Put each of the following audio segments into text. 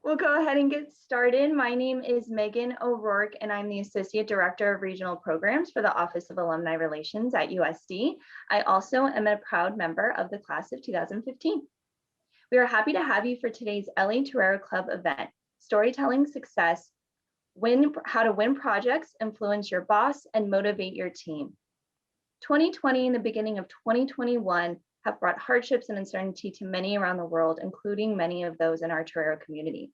We'll go ahead and get started. My name is Megan O'Rourke, and I'm the Associate Director of Regional Programs for the Office of Alumni Relations at USD. I also am a proud member of the class of 2015. We are happy to have you for today's LA Torero Club event, Storytelling Success, How to Win Projects, Influence Your Boss, and Motivate Your Team. 2020 and the beginning of 2021 have brought hardships and uncertainty to many around the world, including many of those in our Torero community.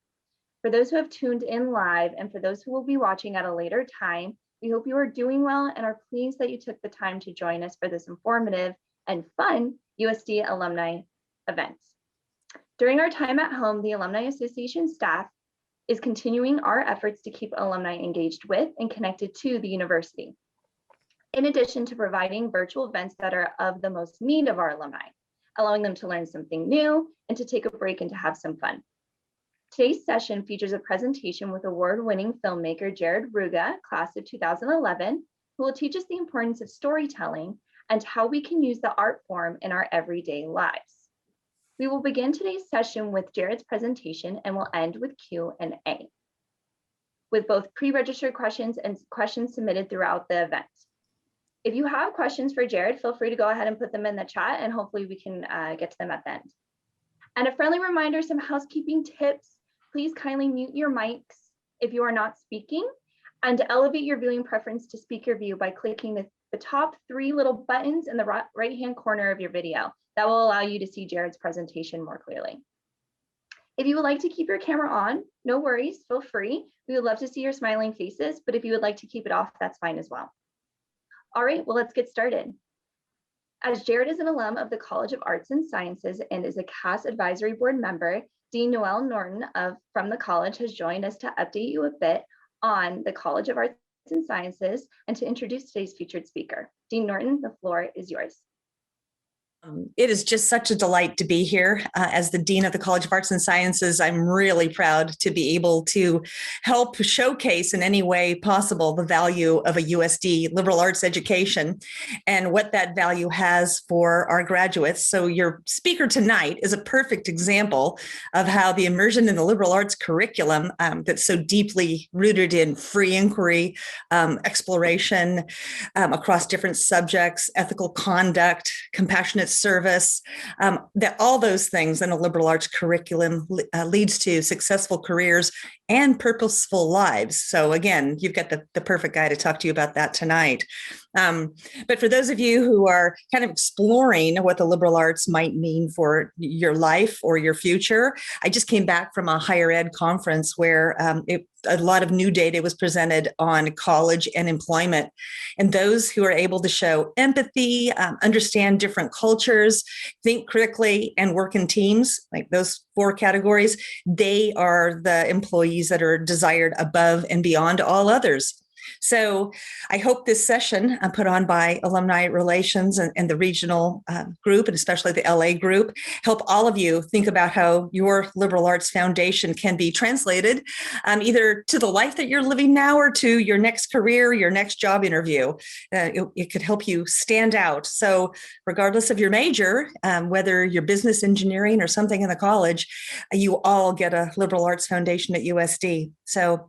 For those who have tuned in live and for those who will be watching at a later time, we hope you are doing well and are pleased that you took the time to join us for this informative and fun USD alumni event. During our time at home, the Alumni Association staff is continuing our efforts to keep alumni engaged with and connected to the university, in addition to providing virtual events that are of the most need of our alumni, allowing them to learn something new and to take a break and to have some fun. Today's session features a presentation with award-winning filmmaker Jared Ruga, class of 2011, who will teach us the importance of storytelling and how we can use the art form in our everyday lives. We will begin today's session with Jared's presentation and will end with Q&A, with both pre-registered questions and questions submitted throughout the event. If you have questions for Jared, feel free to go ahead and put them in the chat and hopefully we can get to them at the end. And a friendly reminder, some housekeeping tips. Please kindly mute your mics if you are not speaking, and to elevate your viewing preference to speaker view by clicking the top 3 little buttons in the right-hand corner of your video. That will allow you to see Jared's presentation more clearly. If you would like to keep your camera on, no worries, feel free. We would love to see your smiling faces, but if you would like to keep it off, that's fine as well. All right, well, let's get started. As Jared is an alum of the College of Arts and Sciences and is a CAS Advisory Board member, Dean Noel Norton from the college has joined us to update you a bit on the College of Arts and Sciences and to introduce today's featured speaker. Dean Norton, the floor is yours. It is just such a delight to be here. As the Dean of the College of Arts and Sciences, I'm really proud to be able to help showcase in any way possible the value of a USD liberal arts education and what that value has for our graduates. So your speaker tonight is a perfect example of how the immersion in the liberal arts curriculum that's so deeply rooted in free inquiry, exploration across different subjects, ethical conduct, compassionate service, that all those things in a liberal arts curriculum leads to successful careers and purposeful lives. So again, you've got the perfect guy to talk to you about that tonight. But for those of you who are kind of exploring what the liberal arts might mean for your life or your future, I just came back from a higher ed conference where a lot of new data was presented on college and employment. And those who are able to show empathy, understand different cultures, think critically, and work in teams, like those 4 categories, they are the employees that are desired above and beyond all others. So I hope this session put on by Alumni Relations and the regional group, and especially the LA group, help all of you think about how your liberal arts foundation can be translated either to the life that you're living now or to your next career, your next job interview. It could help you stand out. So regardless of your major, whether you're business engineering or something in the college, you all get a liberal arts foundation at USD. So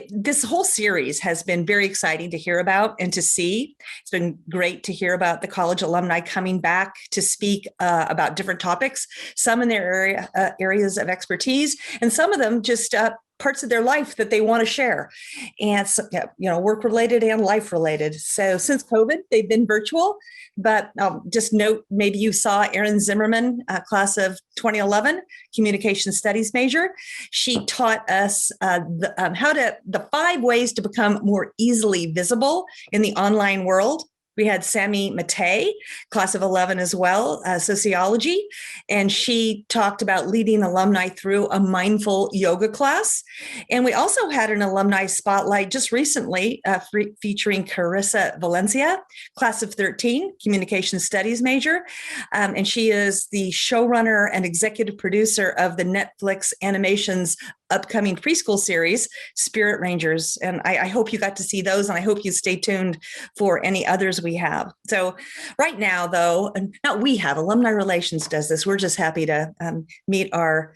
this whole series has been very exciting to hear about and to see. It's been great to hear about the college alumni coming back to speak about different topics, some in their areas of expertise, and some of them just parts of their life that they want to share, and so, work related and life related. So since COVID, they've been virtual, but just note, maybe you saw Erin Zimmerman, class of 2011, communication studies major. She taught us the 5 ways to become more easily visible in the online world. We had Sammy Matei, class of 11 as well, sociology, and she talked about leading alumni through a mindful yoga class. And we also had an alumni spotlight just recently featuring Carissa Valencia, class of 13, communication studies major. And she is the showrunner and executive producer of the Netflix Animations upcoming preschool series, Spirit Rangers. And I hope you got to see those, and I hope you stay tuned for any others we have. So right now, though, not we have, Alumni Relations does this. We're just happy to meet our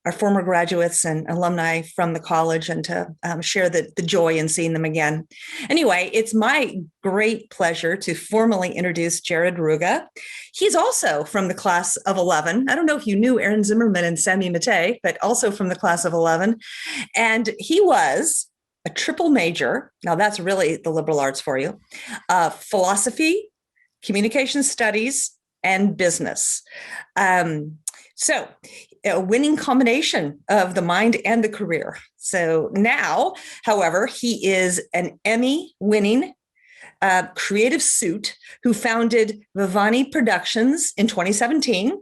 our former graduates and alumni from the college and to share the joy in seeing them again. Anyway, it's my great pleasure to formally introduce Jared Ruga. He's also from the class of 11. I don't know if you knew Aaron Zimmerman and Sammy Matei, but also from the class of 11. And he was a triple major. Now that's really the liberal arts for you. Philosophy, communication studies, and business. So a winning combination of the mind and the career. So now, however, he is an Emmy-winning creative suit who founded Vivani Productions in 2017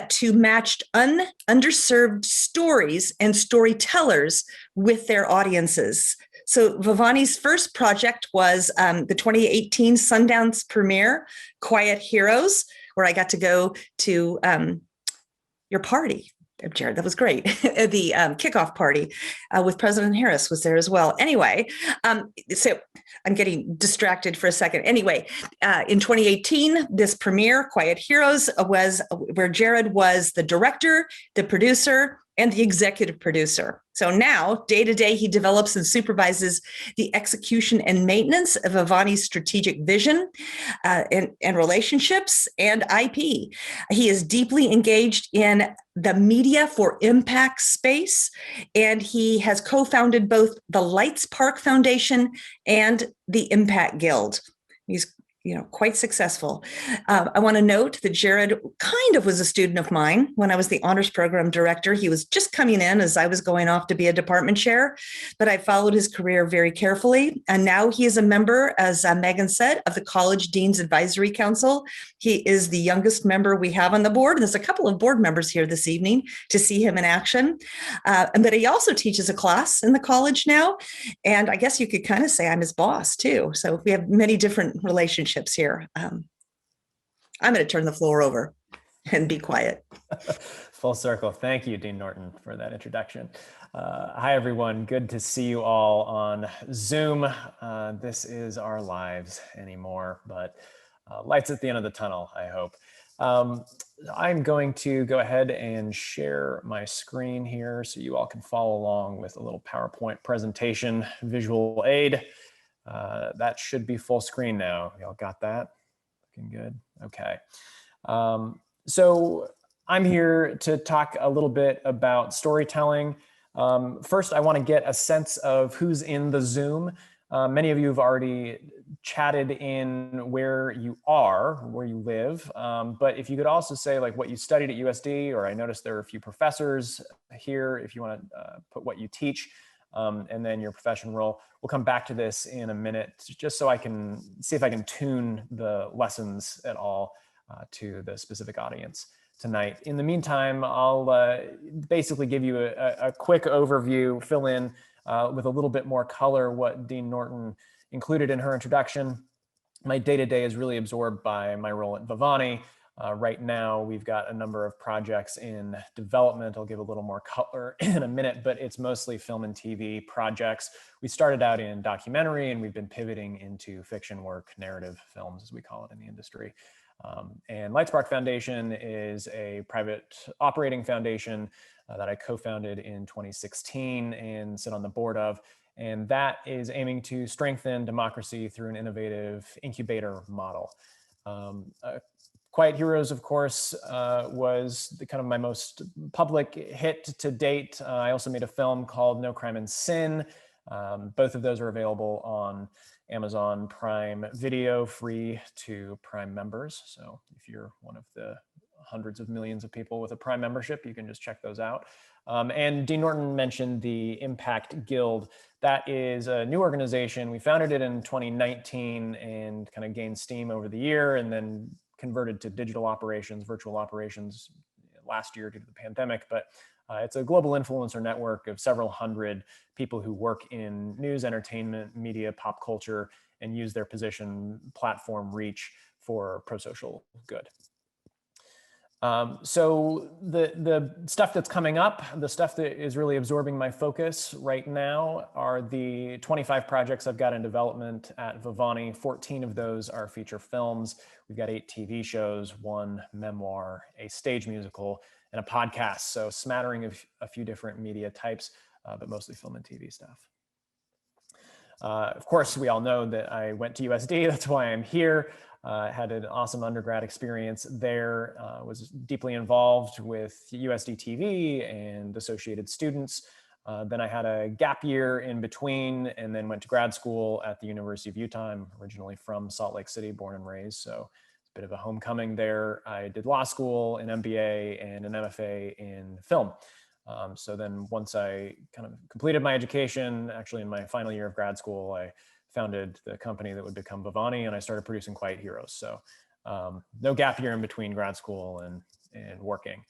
to match underserved stories and storytellers with their audiences. So Vivani's first project was the 2018 Sundance premiere, Quiet Heroes, where I got to go to your party, Jared. That was great. The kickoff party with President Harris was there as well. Anyway, so I'm getting distracted for a second. Anyway, in 2018, this premiere, Quiet Heroes, was where Jared was the director, the producer, and the executive producer. So now, day to day, he develops and supervises the execution and maintenance of Vivani's strategic vision and relationships and IP. He is deeply engaged in the media for impact space, and he has co-founded both the Lights Park Foundation and the Impact Guild. He's quite successful. I want to note that Jared kind of was a student of mine when I was the honors program director. He was just coming in as I was going off to be a department chair, but I followed his career very carefully. And now he is a member, as Megan said, of the College Dean's Advisory Council. He is the youngest member we have on the board. And there's a couple of board members here this evening to see him in action. But he also teaches a class in the college now. And I guess you could kind of say I'm his boss too. So we have many different relationships here. I'm going to turn the floor over and be quiet. Full circle. Thank you, Dean Norton, for that introduction. Hi, everyone. Good to see you all on Zoom. This is our lives anymore, but lights at the end of the tunnel, I hope. I'm going to go ahead and share my screen here so you all can follow along with a little PowerPoint presentation visual aid. That should be full screen now. Y'all got that? Looking good. Okay. So I'm here to talk a little bit about storytelling. First, I want to get a sense of who's in the Zoom. Many of you have already chatted in where you are, where you live. But if you could also say like what you studied at USD, or I noticed there are a few professors here, if you want to put what you teach. And then your profession role. We'll come back to this in a minute, just so I can see if I can tune the lessons at all to the specific audience tonight. In the meantime, I'll basically give you a quick overview, fill in with a little bit more color what Dean Norton included in her introduction. My day-to-day is really absorbed by my role at Vivani. Right now, we've got a number of projects in development. I'll give a little more color in a minute, but it's mostly film and TV projects. We started out in documentary, and we've been pivoting into fiction work, narrative films, as we call it in the industry. And Lights Park Foundation is a private operating foundation that I co-founded in 2016 and sit on the board of. And that is aiming to strengthen democracy through an innovative incubator model. Quiet Heroes, of course, was kind of my most public hit to date. I also made a film called No Crime and Sin. Both of those are available on Amazon Prime Video, free to Prime members. So if you're one of the hundreds of millions of people with a Prime membership, you can just check those out. And Dean Norton mentioned the Impact Guild. That is a new organization. We founded it in 2019 and kind of gained steam over the year, and then converted to digital operations, virtual operations last year due to the pandemic. But it's a global influencer network of several hundred people who work in news, entertainment, media, pop culture, and use their position, platform, reach for pro-social good. So the stuff that's coming up, the stuff that is really absorbing my focus right now are the 25 projects I've got in development at Vivani. 14 of those are feature films. We've got 8 TV shows, 1 memoir, a stage musical, and a podcast. So smattering of a few different media types, but mostly film and TV stuff. Of course, we all know that I went to USD. That's why I'm here. Had an awesome undergrad experience there, was deeply involved with USD TV and associated students. Then I had a gap year in between and then went to grad school at the University of Utah. I'm originally from Salt Lake City, born and raised, so it's a bit of a homecoming there. I did law school, an MBA, and an MFA in film. So then once I kind of completed my education, actually in my final year of grad school, I founded the company that would become Vivani, and I started producing Quiet Heroes. So no gap year in between grad school and working.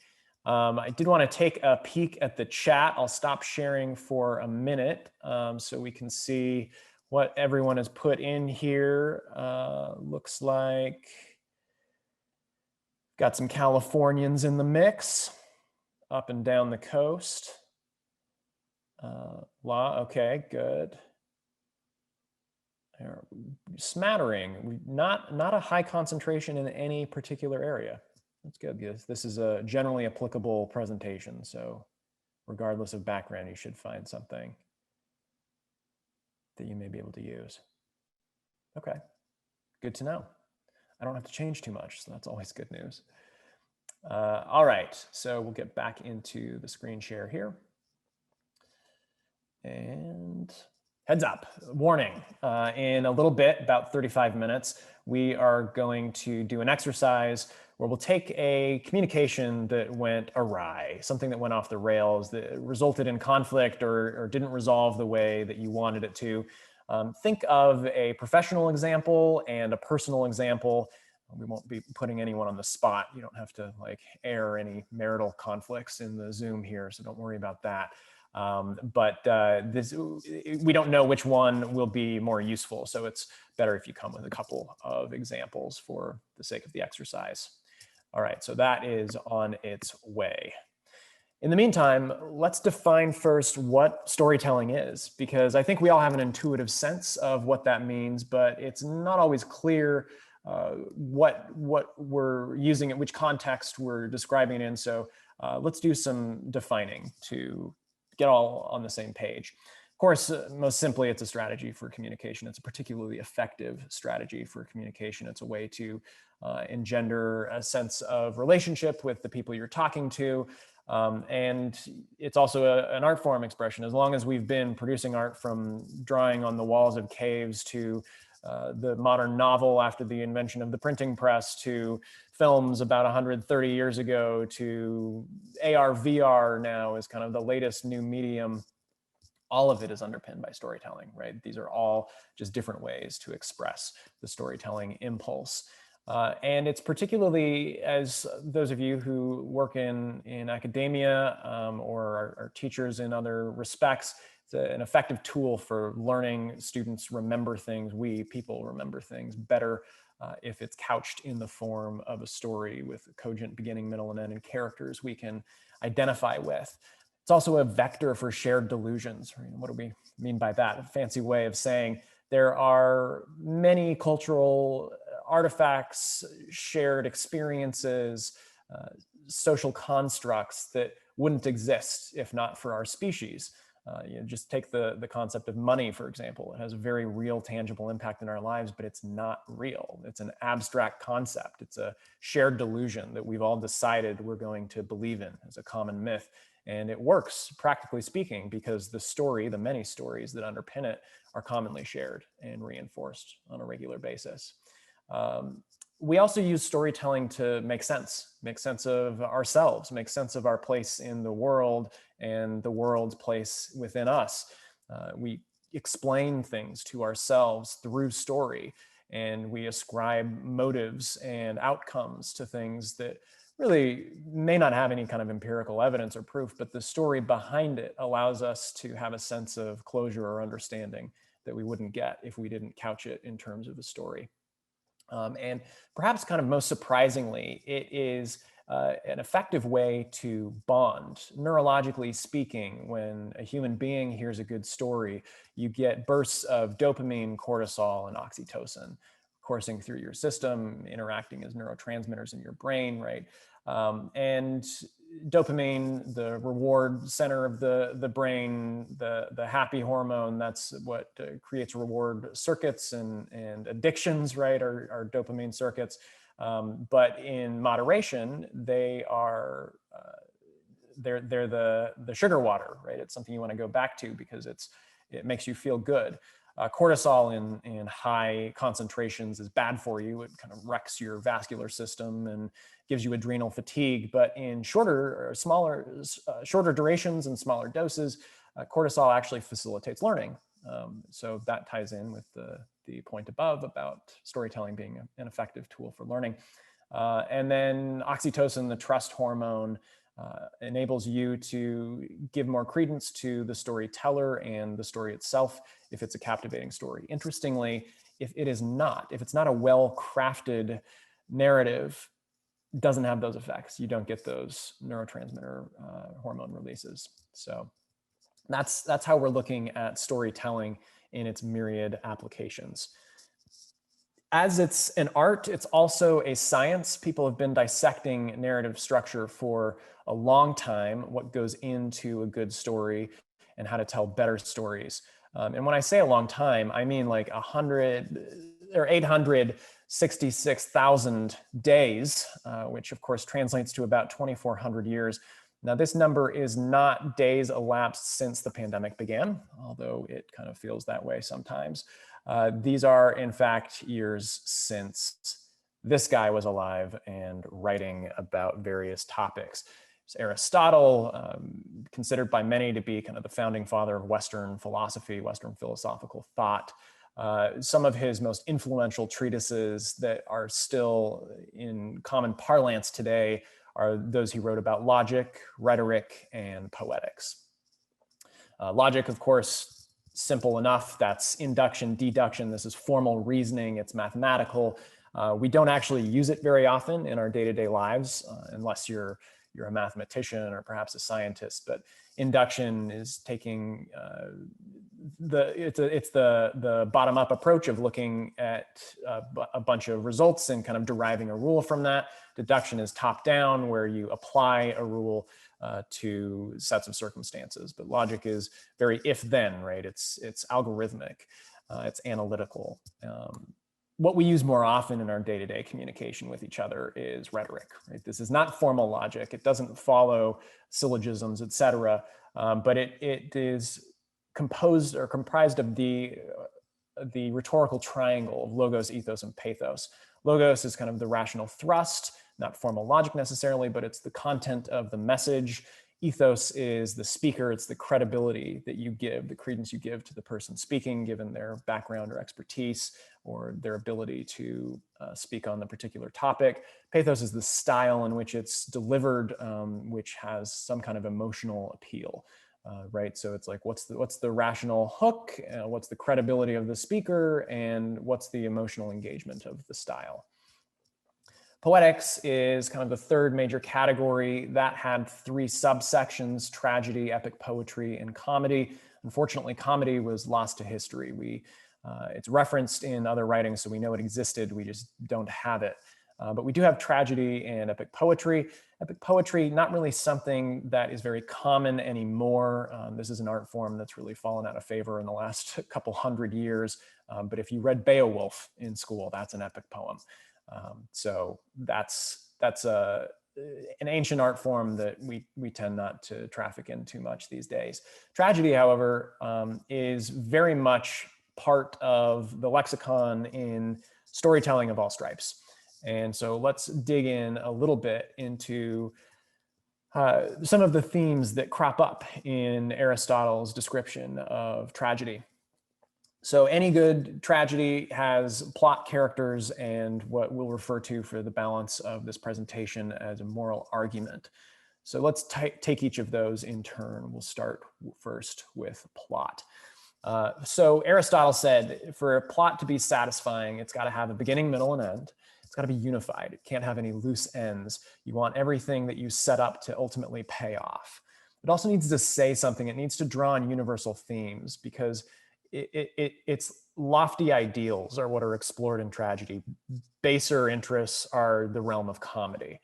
I did want to take a peek at the chat. I'll stop sharing for a minute so we can see what everyone has put in here. Looks like got some Californians in the mix, up and down the coast. Okay, good. Smattering, not a high concentration in any particular area. That's good, because this is a generally applicable presentation. So regardless of background, you should find something that you may be able to use. Okay, good to know. I don't have to change too much, so that's always good news. All right, so we'll get back into the screen share here. And heads up, warning, in a little bit, about 35 minutes, we are going to do an exercise where we'll take a communication that went awry, something that went off the rails, that resulted in conflict or didn't resolve the way that you wanted it to. Think of a professional example and a personal example. We won't be putting anyone on the spot. You don't have to like air any marital conflicts in the Zoom here, so don't worry about that. We don't know which one will be more useful, so it's better if you come with a couple of examples for the sake of the exercise. All right, so that is on its way. In the meantime, let's define first what storytelling is, because I think we all have an intuitive sense of what that means, but it's not always clear what we're using, in which context we're describing it in. So let's do some defining to get all on the same page. Of course, most simply, it's a strategy for communication. It's a particularly effective strategy for communication. It's a way to engender a sense of relationship with the people you're talking to. And it's also an art form expression. As long as we've been producing art, from drawing on the walls of caves to the modern novel after the invention of the printing press, to films about 130 years ago, to AR, VR now is kind of the latest new medium. All of it is underpinned by storytelling, right? These are all just different ways to express the storytelling impulse. And it's particularly, as those of you who work in academia or are teachers in other respects, it's an effective tool for learning students remember things. We people remember things better if it's couched in the form of a story with a cogent beginning, middle, and end, and characters we can identify with. It's also a vector for shared delusions. Right? What do we mean by that? A fancy way of saying there are many cultural artifacts, shared experiences, social constructs that wouldn't exist if not for our species. Just take the concept of money, for example. It has a very real, tangible impact in our lives, but it's not real. It's an abstract concept. It's a shared delusion that we've all decided we're going to believe in as a common myth. And it works, practically speaking, because the many stories that underpin it are commonly shared and reinforced on a regular basis. We also use storytelling to make sense of ourselves, make sense of our place in the world and the world's place within us. We explain things to ourselves through story, and we ascribe motives and outcomes to things that really may not have any kind of empirical evidence or proof, but the story behind it allows us to have a sense of closure or understanding that we wouldn't get if we didn't couch it in terms of a story. And perhaps kind of most surprisingly, it is an effective way to bond. Neurologically speaking, when a human being hears a good story, you get bursts of dopamine, cortisol, and oxytocin coursing through your system, interacting as neurotransmitters in your brain, right? And dopamine, the reward center of the brain, the happy hormone, that's what creates reward circuits, and addictions, right, are dopamine circuits. But in moderation, they are they're the sugar water, right? It's something you want to go back to because it makes you feel good. Cortisol in high concentrations is bad for you. It kind of wrecks your vascular system and gives you adrenal fatigue. But in shorter durations and smaller doses, cortisol actually facilitates learning. So that ties in with the point above about storytelling being an effective tool for learning. And then oxytocin, the trust hormone, enables you to give more credence to the storyteller and the story itself if it's a captivating story. Interestingly, if it's not a well-crafted narrative, it doesn't have those effects. You don't get those neurotransmitter hormone releases. So that's how we're looking at storytelling in its myriad applications. As it's an art, it's also a science. People have been dissecting narrative structure for a long time, what goes into a good story and how to tell better stories. And when I say a long time, I mean like 866,000 days, which of course translates to about 2,400 years. Now, this number is not days elapsed since the pandemic began, although it kind of feels that way sometimes. These are, in fact, years since this guy was alive and writing about various topics. It's Aristotle, considered by many to be kind of the founding father of Western philosophy, Western philosophical thought. Some of his most influential treatises that are still in common parlance today are those he wrote about logic, rhetoric, and poetics. Logic, of course, simple enough. That's induction, deduction. This is formal reasoning. It's mathematical. We don't actually use it very often in our day-to-day lives, unless you're a mathematician or perhaps a scientist. But induction is taking it's the bottom-up approach of looking at a bunch of results and kind of deriving a rule from that. Deduction is top-down, where you apply a rule to sets of circumstances. But logic is very if-then, right? It's algorithmic, it's analytical. What we use more often in our day-to-day communication with each other is rhetoric, right? This is not formal logic. It doesn't follow syllogisms, et cetera, but it is composed or comprised of the rhetorical triangle of logos, ethos, and pathos. Logos is kind of the rational thrust, not formal logic necessarily, but it's the content of the message. Ethos is the speaker. It's the credibility that you give, the credence you give to the person speaking, given their background or expertise or their ability to speak on the particular topic. Pathos is the style in which it's delivered, which has some kind of emotional appeal, right? So it's like, what's the rational hook? What's the credibility of the speaker? And what's the emotional engagement of the style? Poetics is kind of the third major category. That had three subsections: tragedy, epic poetry, and comedy. Unfortunately, comedy was lost to history. It's referenced in other writings, so we know it existed. We just don't have it. But we do have tragedy and epic poetry. Epic poetry, not really something that is very common anymore. This is an art form that's really fallen out of favor in the last couple hundred years. But if you read Beowulf in school, that's an epic poem. So that's an ancient art form that we tend not to traffic in too much these days. Tragedy, however, is very much part of the lexicon in storytelling of all stripes. And so let's dig in a little bit into some of the themes that crop up in Aristotle's description of tragedy. So any good tragedy has plot, characters, and what we'll refer to for the balance of this presentation as a moral argument. So let's take each of those in turn. We'll start first with plot. So Aristotle said, for a plot to be satisfying, it's got to have a beginning, middle, and end. It's got to be unified. It can't have any loose ends. You want everything that you set up to ultimately pay off. It also needs to say something. It needs to draw on universal themes, because its lofty ideals are what are explored in tragedy. Baser interests are the realm of comedy.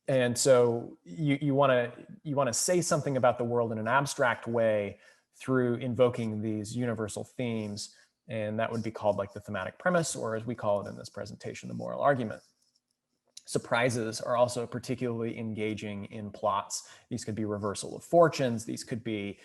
And so you want to say something about the world in an abstract way through invoking these universal themes, and that would be called like the thematic premise, or as we call it in this presentation, the moral argument. Surprises are also particularly engaging in plots. These could be reversal of fortunes. These could be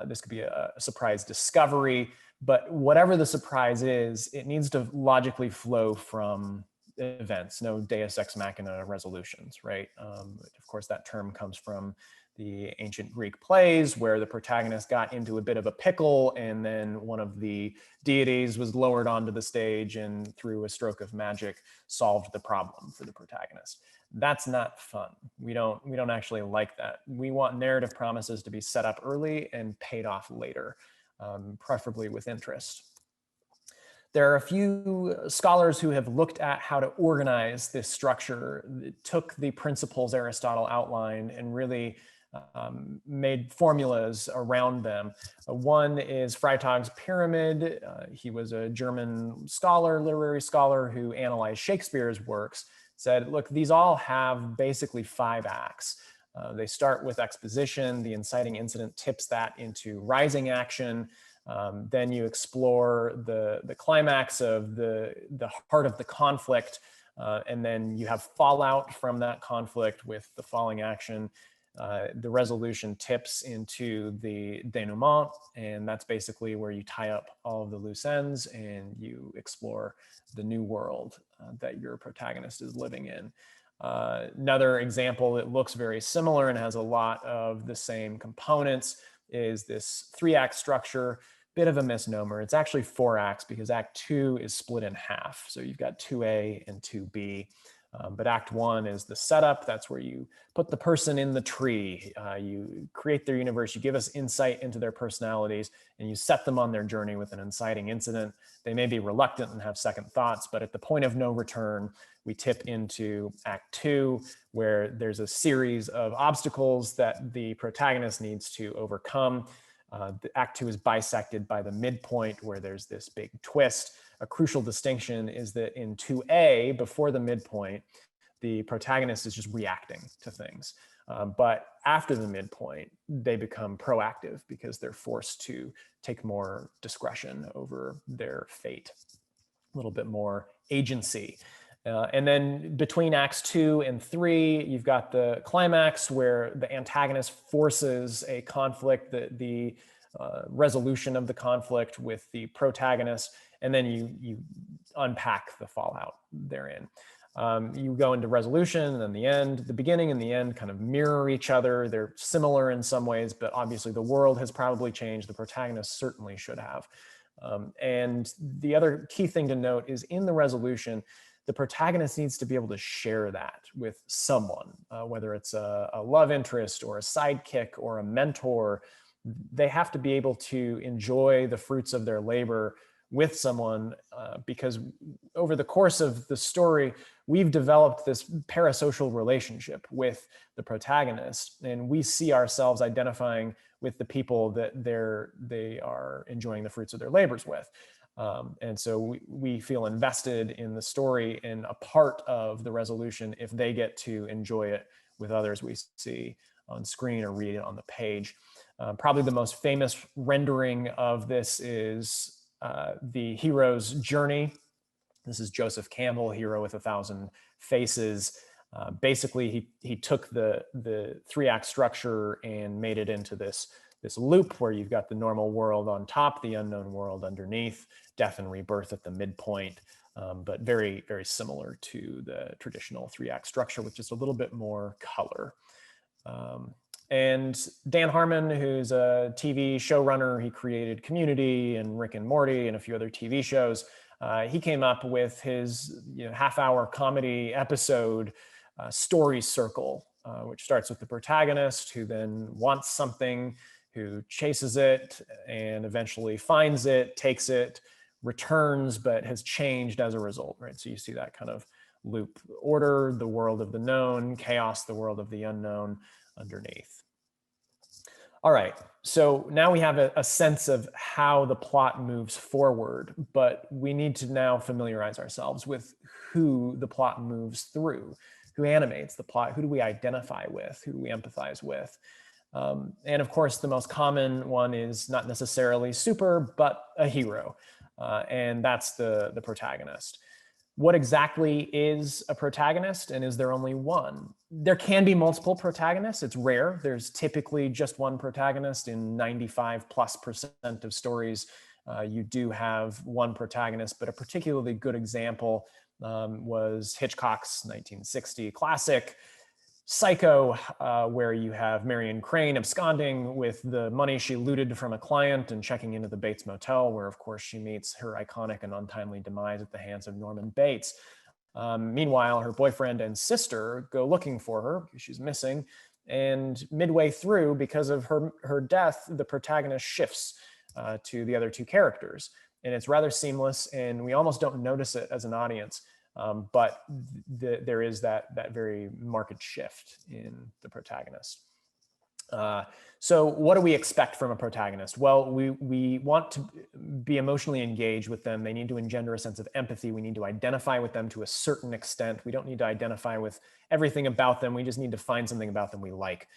this could be a surprise discovery. But whatever the surprise is, it needs to logically flow from events. No Deus ex machina resolutions, right? Of course, that term comes from the ancient Greek plays, where the protagonist got into a bit of a pickle, and then one of the deities was lowered onto the stage and through a stroke of magic solved the problem for the protagonist. That's not fun. We don't actually like that. We want narrative promises to be set up early and paid off later, preferably with interest. There are a few scholars who have looked at how to organize this structure, took the principles Aristotle outlined and really made formulas around them. One is Freytag's pyramid. He was a German scholar, literary scholar, who analyzed Shakespeare's works, said, look, these all have basically 5 acts. They start with exposition. The inciting incident tips that into rising action. Then you explore the climax of the heart of the conflict, and then you have fallout from that conflict with the falling action. The resolution tips into the denouement, and that's basically where you tie up all of the loose ends and you explore the new world that your protagonist is living in. Another example that looks very similar and has a lot of the same components is this 3-act structure. Bit of a misnomer. It's actually 4 acts, because Act 2 is split in half. So you've got 2A and 2B. But Act 1 is the setup. That's where you put the person in the tree. You create their universe. You give us insight into their personalities, and you set them on their journey with an inciting incident. They may be reluctant and have second thoughts, but at the point of no return, we tip into Act 2, where there's a series of obstacles that the protagonist needs to overcome. The Act 2 is bisected by the midpoint, where there's this big twist. A crucial distinction is that in 2A, before the midpoint, the protagonist is just reacting to things. But after the midpoint, they become proactive, because they're forced to take more discretion over their fate, a little bit more agency. And then between Acts 2 and 3, you've got the climax, where the antagonist forces a conflict, the resolution of the conflict with the protagonist, and then you unpack the fallout therein. You go into resolution, and then the end. The beginning and the end kind of mirror each other. They're similar in some ways, but obviously the world has probably changed. The protagonist certainly should have. And the other key thing to note is, in the resolution, the protagonist needs to be able to share that with someone, whether it's a love interest or a sidekick or a mentor. They have to be able to enjoy the fruits of their labor with someone, because over the course of the story, we've developed this parasocial relationship with the protagonist, and we see ourselves identifying with the people that they are enjoying the fruits of their labors with. And so we feel invested in the story and a part of the resolution if they get to enjoy it with others we see on screen or read it on the page. Probably the most famous rendering of this is the hero's journey. This is Joseph Campbell, Hero with a Thousand Faces. Basically, he took the 3-act structure and made it into this loop where you've got the normal world on top, the unknown world underneath, death and rebirth at the midpoint, but very, very similar to the traditional 3-act structure with just a little bit more color. And Dan Harmon, who's a TV showrunner, he created Community and Rick and Morty and a few other TV shows. He came up with his half-hour comedy episode, Story Circle, which starts with the protagonist who then wants something, who chases it and eventually finds it, takes it, returns, but has changed as a result, right? So you see that kind of loop: order, the world of the known; chaos, the world of the unknown underneath. All right, so now we have a sense of how the plot moves forward, but we need to now familiarize ourselves with who the plot moves through, who animates the plot, who do we identify with, who do we empathize with. And of course, the most common one is not necessarily super, but a hero, and that's the protagonist. What exactly is a protagonist, and is there only one? There can be multiple protagonists. It's rare. There's typically just one protagonist. In 95+% of stories, you do have one protagonist, but a particularly good example was Hitchcock's 1960 classic, Psycho, where you have Marion Crane absconding with the money she looted from a client and checking into the Bates Motel, where of course she meets her iconic and untimely demise at the hands of Norman Bates. Meanwhile, her boyfriend and sister go looking for her because she's missing. And midway through, because of her death, the protagonist shifts to the other two characters. And it's rather seamless, and we almost don't notice it as an audience. But there is that very marked shift in the protagonist. So what do we expect from a protagonist? Well, we want to be emotionally engaged with them. They need to engender a sense of empathy. We need to identify with them to a certain extent. We don't need to identify with everything about them. We just need to find something about them we like.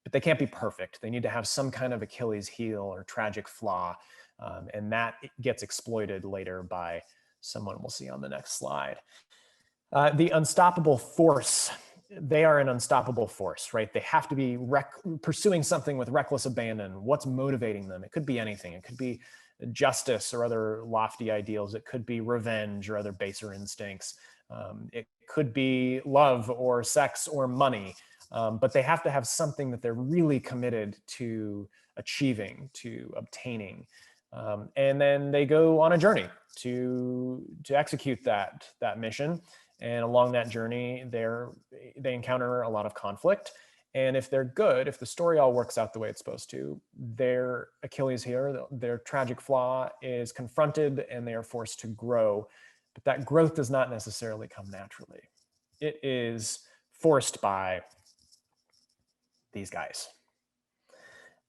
But they can't be perfect. They need to have some kind of Achilles heel or tragic flaw. And that gets exploited later by someone we'll see on the next slide. The unstoppable force. They are an unstoppable force, right? They have to be pursuing something with reckless abandon. What's motivating them? It could be anything. It could be justice or other lofty ideals. It could be revenge or other baser instincts. It could be love or sex or money. But they have to have something that they're really committed to achieving, to obtaining. And then they go on a journey to execute that mission. And along that journey, they encounter a lot of conflict. And if they're good, if the story all works out the way it's supposed to, their Achilles heel, their tragic flaw is confronted and they are forced to grow. But that growth does not necessarily come naturally. It is forced by these guys.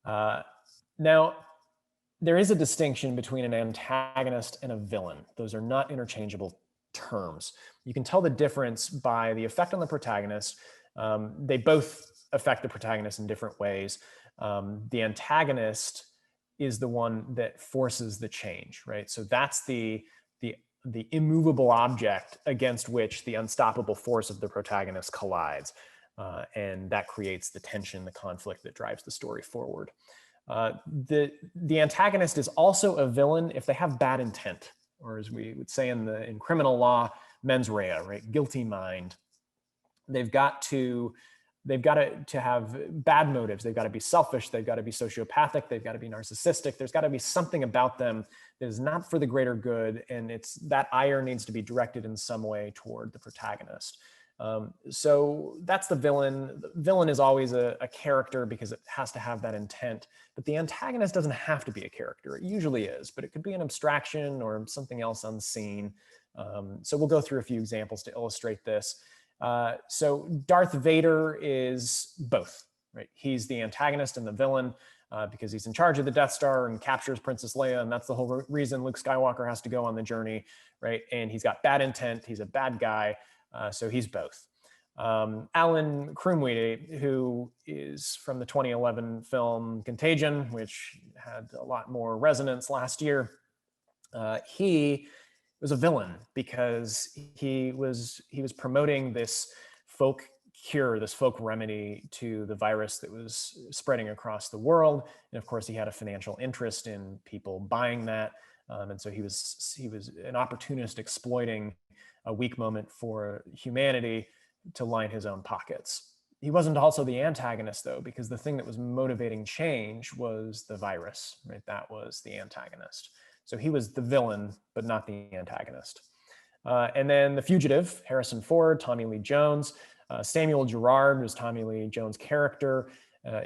Now, there is a distinction between an antagonist and a villain. Those are not interchangeable terms. You can tell the difference by the effect on the protagonist. They both affect the protagonist in different ways. The antagonist is the one that forces the change, right? So that's the immovable object against which the unstoppable force of the protagonist collides. And that creates the tension, the conflict that drives the story forward. The antagonist is also a villain if they have bad intent, or as we would say in criminal law, mens rea, right? Guilty mind. They've got to have bad motives. They've got to be selfish. They've got to be sociopathic. They've got to be narcissistic. There's got to be something about them that is not for the greater good, and that ire needs to be directed in some way toward the protagonist. So that's the villain. The villain is always a character because it has to have that intent, but the antagonist doesn't have to be a character. It usually is, but it could be an abstraction or something else unseen. So we'll go through a few examples to illustrate this. So Darth Vader is both, right? He's the antagonist and the villain because he's in charge of the Death Star and captures Princess Leia, and that's the whole reason Luke Skywalker has to go on the journey, right? And he's got bad intent. He's a bad guy. So he's both. Alan Krumwiede, who is from the 2011 film Contagion, which had a lot more resonance last year, he was a villain because he was promoting this folk cure, this folk remedy to the virus that was spreading across the world. And of course, he had a financial interest in people buying that. And so he was an opportunist exploiting a weak moment for humanity to line his own pockets. He wasn't also the antagonist, though, because the thing that was motivating change was the virus, right? That was the antagonist. So he was the villain, but not the antagonist. And then The Fugitive, Harrison Ford, Tommy Lee Jones. Samuel Gerard was Tommy Lee Jones' character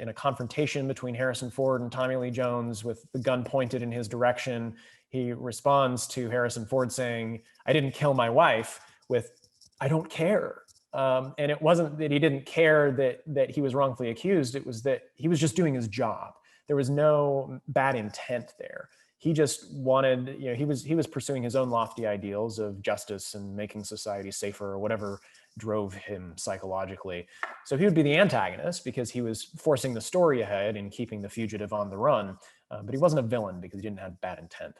in a confrontation between Harrison Ford and Tommy Lee Jones with the gun pointed in his direction. He responds to Harrison Ford saying, "I didn't kill my wife," with I don't care. And it wasn't that he didn't care that he was wrongfully accused. It was that he was just doing his job. There was no bad intent there. He just wanted, he was pursuing his own lofty ideals of justice and making society safer, or whatever drove him psychologically. So he would be the antagonist because he was forcing the story ahead and keeping the fugitive on the run. But he wasn't a villain because he didn't have bad intent.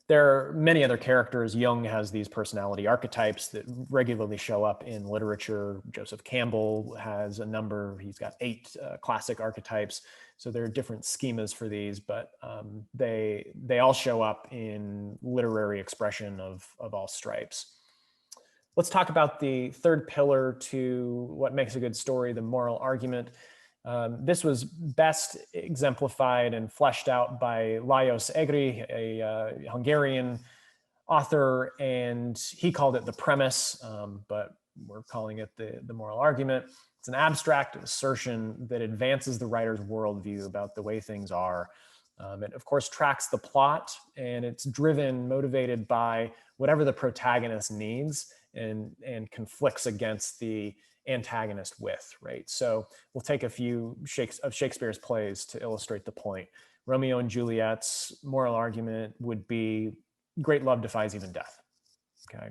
There are many other characters. Jung has these personality archetypes that regularly show up in literature. Joseph Campbell has a number. He's got 8 classic archetypes. So there are different schemas for these, but they all show up in literary expression of all stripes. Let's talk about the third pillar to what makes a good story, the moral argument. This was best exemplified and fleshed out by Lajos Egri, a Hungarian author, and he called it the premise, but we're calling it the moral argument. It's an abstract assertion that advances the writer's worldview about the way things are. It, of course, tracks the plot, and it's motivated by whatever the protagonist needs and conflicts against the antagonist with, right? So we'll take a few of Shakespeare's plays to illustrate the point. Romeo and Juliet's moral argument would be great love defies even death, okay?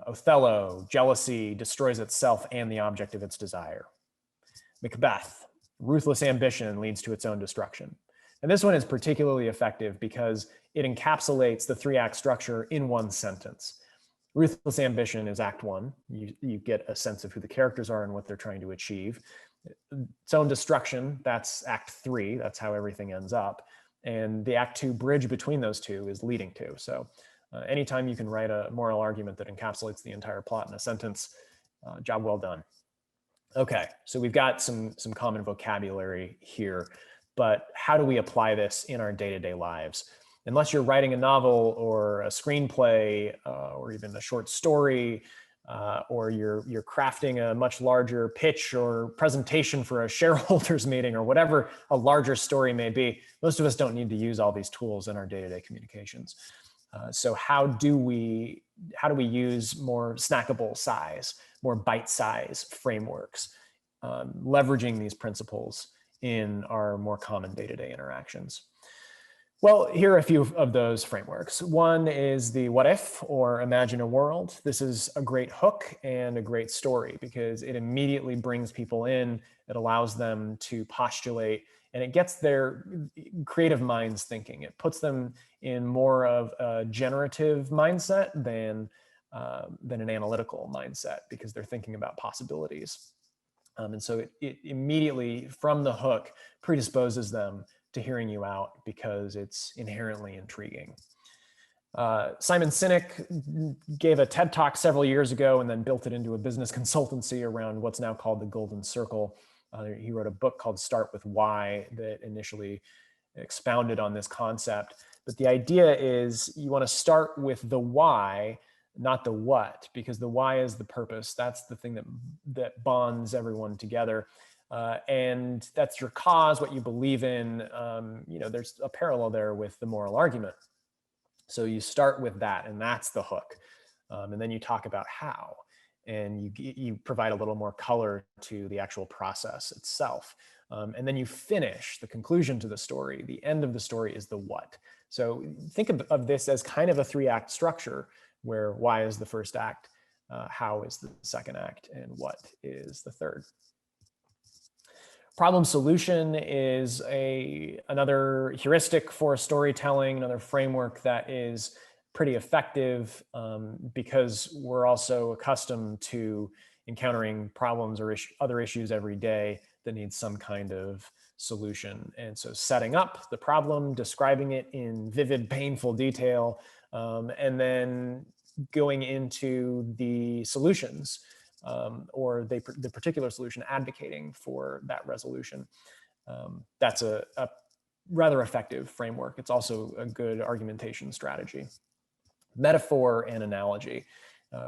Othello, jealousy destroys itself and the object of its desire. Macbeth, ruthless ambition leads to its own destruction. And this one is particularly effective because it encapsulates the 3-act structure in one sentence. Ruthless ambition is act 1. You get a sense of who the characters are and what they're trying to achieve. Its own destruction, that's act 3. That's how everything ends up. And the act 2 bridge between those two is leading to. So anytime you can write a moral argument that encapsulates the entire plot in a sentence, job well done. Okay, so we've got some common vocabulary here, but how do we apply this in our day-to-day lives? Unless you're writing a novel or a screenplay or even a short story, or you're crafting a much larger pitch or presentation for a shareholders meeting or whatever a larger story may be, most of us don't need to use all these tools in our day-to-day communications. So how do we use more snackable size, more bite size frameworks, leveraging these principles in our more common day-to-day interactions? Well, here are a few of those frameworks. One is the what if, or imagine a world. This is a great hook and a great story because it immediately brings people in. It allows them to postulate, and it gets their creative minds thinking. It puts them in more of a generative mindset than an analytical mindset because they're thinking about possibilities. And so it immediately, from the hook, predisposes them to hearing you out because it's inherently intriguing. Simon Sinek gave a TED Talk several years ago and then built it into a business consultancy around what's now called the Golden Circle. He wrote a book called Start With Why that initially expounded on this concept. But the idea is you want to start with the why, not the what, because the why is the purpose. That's the thing that bonds everyone together. And that's your cause, what you believe in. There's a parallel there with the moral argument. So you start with that, and that's the hook. And then you talk about how, and you provide a little more color to the actual process itself. And then you finish the conclusion to the story. The end of the story is the what. So think of this as kind of a 3-act structure where why is the first act, how is the second act, and what is the third. Problem solution is another heuristic for storytelling, another framework that is pretty effective because we're also accustomed to encountering problems or other issues every day that need some kind of solution. And so setting up the problem, describing it in vivid, painful detail, and then going into the solutions. Or the particular solution, advocating for that resolution. That's a rather effective framework. It's also a good argumentation strategy. Metaphor and analogy.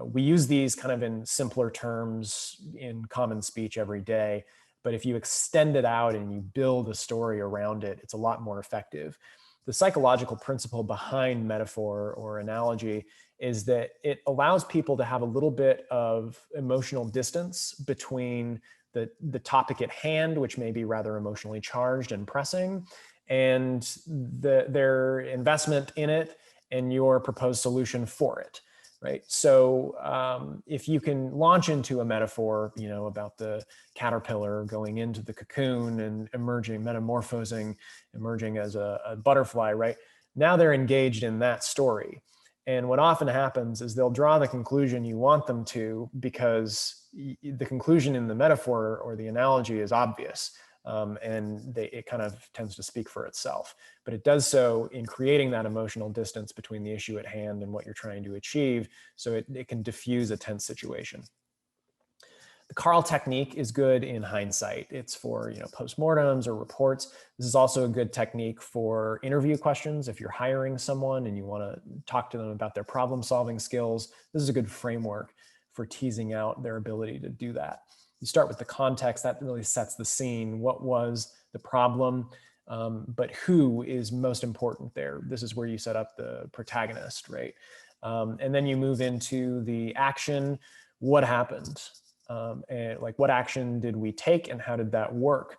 We use these kind of in simpler terms in common speech every day, but if you extend it out and you build a story around it, it's a lot more effective. The psychological principle behind metaphor or analogy is that it allows people to have a little bit of emotional distance between the topic at hand, which may be rather emotionally charged and pressing, and their investment in it and your proposed solution for it, right? So if you can launch into a metaphor, about the caterpillar going into the cocoon and emerging, metamorphosing, emerging as a butterfly, right? Now they're engaged in that story. And what often happens is they'll draw the conclusion you want them to, because the conclusion in the metaphor or the analogy is obvious. And it kind of tends to speak for itself. But it does so in creating that emotional distance between the issue at hand and what you're trying to achieve, so it can diffuse a tense situation. The Carl technique is good in hindsight. It's for postmortems or reports. This is also a good technique for interview questions. If you're hiring someone and you want to talk to them about their problem-solving skills, this is a good framework for teasing out their ability to do that. You start with the context. That really sets the scene. What was the problem? But who is most important there? This is where you set up the protagonist, right? And then you move into the action. What happened? And like, what action did we take and how did that work?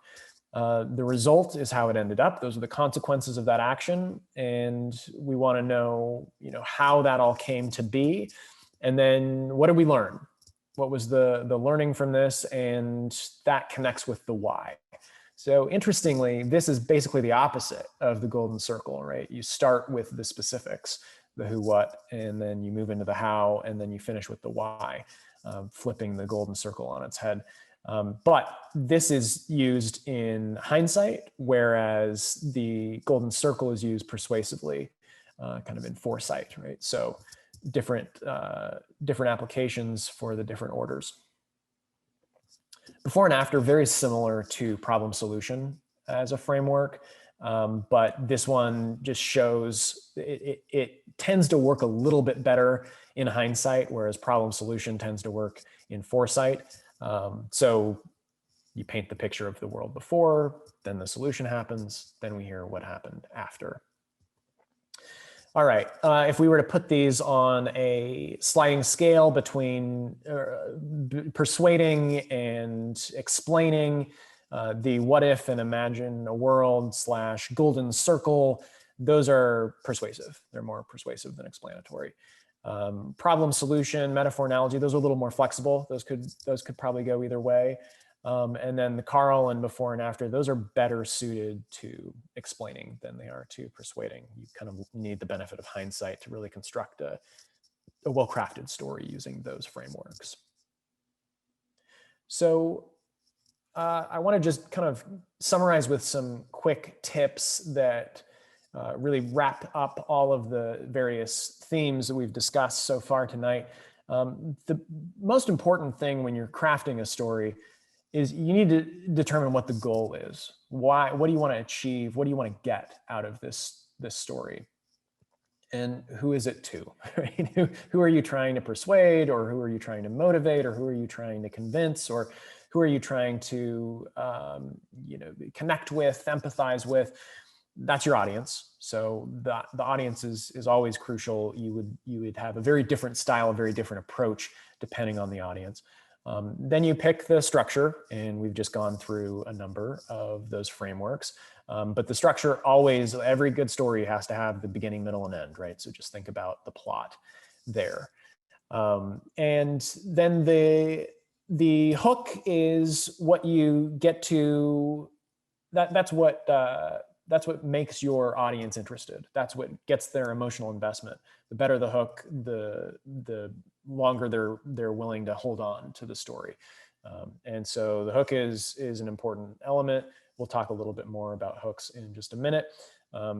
The result is how it ended up. Those are the consequences of that action. And we want to know, how that all came to be. And then what did we learn? What was the learning from this? And that connects with the why. So interestingly, this is basically the opposite of the golden circle, right? You start with the specifics, the who, what, and then you move into the how, and then you finish with the why. Flipping the golden circle on its head. But this is used in hindsight, whereas the golden circle is used persuasively, kind of in foresight, right? So different applications for the different orders. Before and after, very similar to problem solution as a framework. But this one just shows it tends to work a little bit better in hindsight, whereas problem solution tends to work in foresight. So you paint the picture of the world before, then the solution happens, then we hear what happened after. All right, if we were to put these on a sliding scale between persuading and explaining, the what if and imagine a world / golden circle, those are persuasive. They're more persuasive than explanatory. Problem solution, metaphor, analogy, those are a little more flexible. Those could probably go either way. And then the Carl and before and after, those are better suited to explaining than they are to persuading. You kind of need the benefit of hindsight to really construct a well-crafted story using those frameworks. So I want to just kind of summarize with some quick tips that really wrap up all of the various themes that we've discussed so far tonight. The most important thing when you're crafting a story is you need to determine what the goal is. Why? What do you want to achieve? What do you want to get out of this story? And who is it to? Right? Who are you trying to persuade, or who are you trying to motivate, or who are you trying to convince, or who are you trying to connect with, empathize with? That's your audience. So the audience is always crucial. You would have a very different style, a very different approach depending on the audience. Then you pick the structure, and we've just gone through a number of those frameworks. But the structure always, every good story has to have the beginning, middle, and end, right? So just think about the plot there. And then the hook is what you get to, that's what makes your audience interested. That's what gets their emotional investment. The better the hook, the longer they're willing to hold on to the story. And so the hook is an important element. We'll talk a little bit more about hooks in just a minute.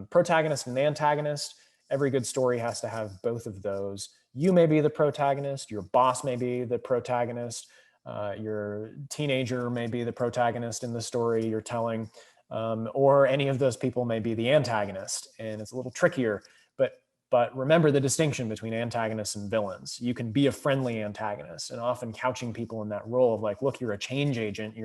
Protagonist and antagonist. Every good story has to have both of those. You may be the protagonist. Your boss may be the protagonist. Your teenager may be the protagonist in the story you're telling. Or any of those people may be the antagonist, and it's a little trickier, but remember the distinction between antagonists and villains. You can be a friendly antagonist, and often couching people in that role of like, look, you're a change agent,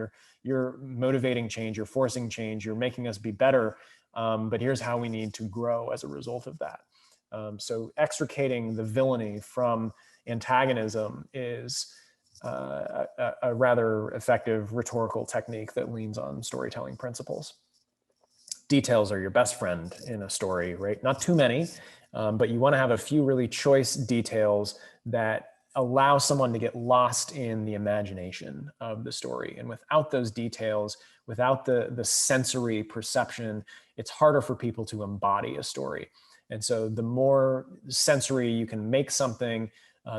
you're motivating change, you're forcing change, you're making us be better, but here's how we need to grow as a result of that. So extricating the villainy from antagonism is a rather effective rhetorical technique that leans on storytelling principles. Details are your best friend in a story, right? Not too many, but you want to have a few really choice details that allow someone to get lost in the imagination of the story. And without those details, without the sensory perception, it's harder for people to embody a story. And so the more sensory you can make something,